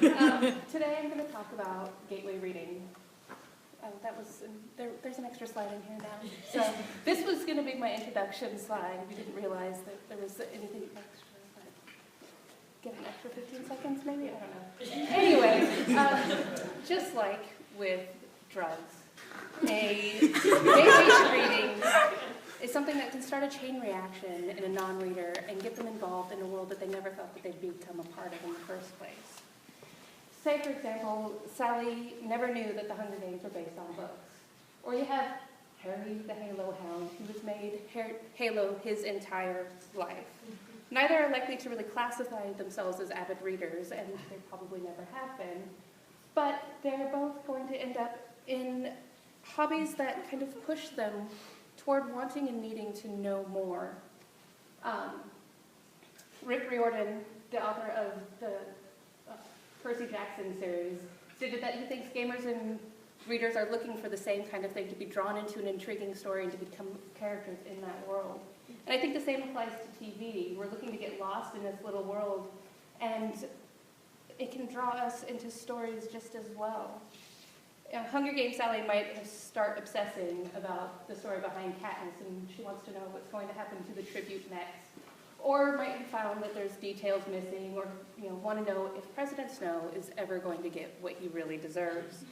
Today I'm going to talk about gateway reading. There's an extra slide in here now. So this was going to be my introduction slide. We didn't realize that there was anything extra. Get an extra 15 seconds maybe? I don't know. Anyway, just like with drugs, a gateway reading is something that can start a chain reaction in a non-reader and get them involved in a world that they never thought that they'd become a part of in the first place. Say, for example, Sally never knew that the Hunger Games were based on books. Or you have Harry the Halo Hound, who has made Halo his entire life. Neither are likely to really classify themselves as avid readers, and they probably never have been. But they're both going to end up in hobbies that kind of push them toward wanting and needing to know more. Rick Riordan, the author of the Percy Jackson series, stated that he thinks gamers and readers are looking for the same kind of thing, to be drawn into an intriguing story and to become characters in that world. And I think the same applies to TV. We're looking to get lost in this little world, and it can draw us into stories just as well. Hunger Games Sally might start obsessing about the story behind Katniss, and she wants to know what's going to happen to the tribute next. Or might have found that there's details missing, or want to know if President Snow is ever going to get what he really deserves.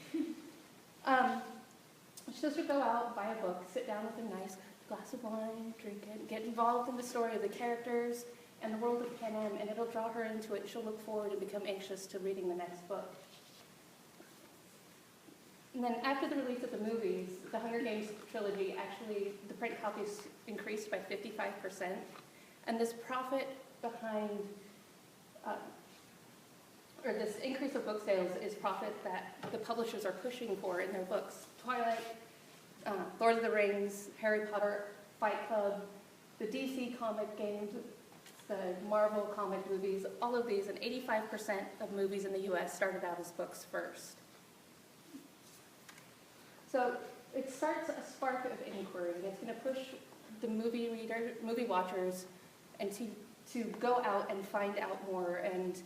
She'll just go out, buy a book, sit down with a nice glass of wine, drink it, get involved in the story of the characters and the world of Pan Am, and it'll draw her into it. She'll look forward and become anxious to reading the next book. And then after the release of the movies, the Hunger Games trilogy, actually, the print copies increased by 55%. And this profit behind, or this increase of book sales is profit that the publishers are pushing for in their books. Twilight, Lord of the Rings, Harry Potter, Fight Club, the DC comic games, the Marvel comic movies, all of these, and 85% of movies in the US started out as books first. So it starts a spark of inquiry. It's going to push the movie watchers and to go out and find out more. And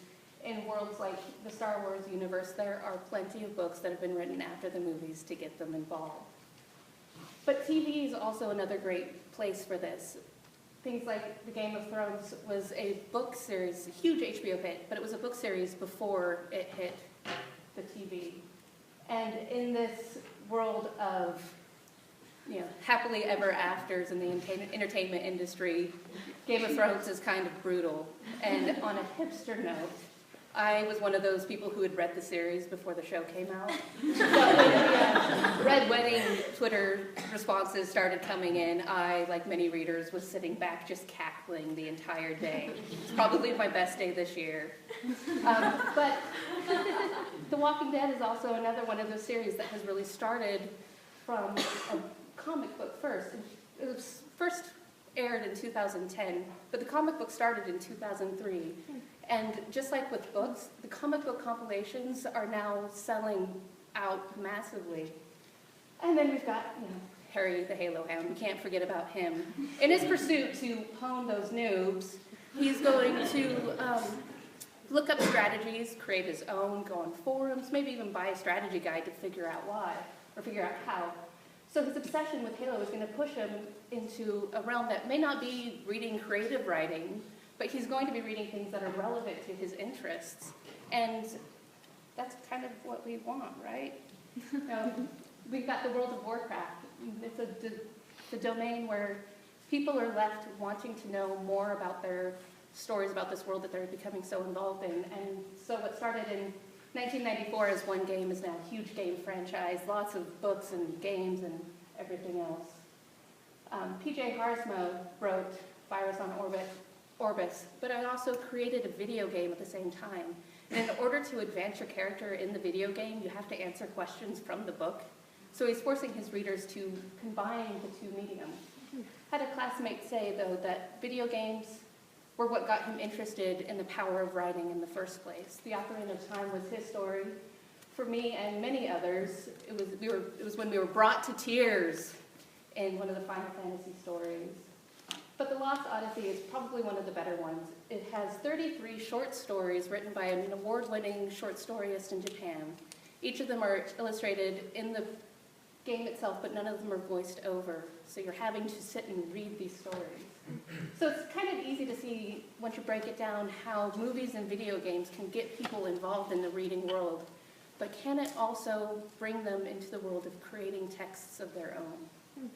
in worlds like the Star Wars universe, there are plenty of books that have been written after the movies to get them involved. But TV is also another great place for this. Things like The Game of Thrones was a book series, a huge HBO hit, but it was a book series before it hit the TV. And in this world of happily ever afters in the entertainment industry, Game of Thrones is kind of brutal. And on a hipster note, I was one of those people who had read the series before the show came out. So when the Red Wedding Twitter responses started coming in, I, like many readers, was sitting back just cackling the entire day. It's probably my best day this year. But The Walking Dead is also another one of those series that has really started from a comic book first. It was first aired in 2010, but the comic book started in 2003. And just like with books, the comic book compilations are now selling out massively. And then we've got, Harry the Halo Hound. We can't forget about him. In his pursuit to pwn those noobs, he's going to look up strategies, create his own, go on forums, maybe even buy a strategy guide to figure out why, or figure out how. So his obsession with Halo is going to push him into a realm that may not be reading creative writing, but he's going to be reading things that are relevant to his interests. And that's kind of what we want, right? We've got the World of Warcraft. It's a domain where people are left wanting to know more about their stories about this world that they're becoming so involved in. And so what started in 1994 as one game is now a huge game franchise, lots of books and games and everything else. P.J. Harsmo wrote Virus on Orbis, but I also created a video game at the same time. And in order to advance your character in the video game, you have to answer questions from the book. So he's forcing his readers to combine the two mediums. I had a classmate say, though, that video games were what got him interested in the power of writing in the first place. The Ocarina of Time was his story. For me and many others, it was when we were brought to tears in one of the Final Fantasy stories. But The Lost Odyssey is probably one of the better ones. It has 33 short stories written by an award-winning short storyist in Japan. Each of them are illustrated in the game itself, but none of them are voiced over. So you're having to sit and read these stories. So it's kind of easy to see, once you break it down, how movies and video games can get people involved in the reading world. But can it also bring them into the world of creating texts of their own?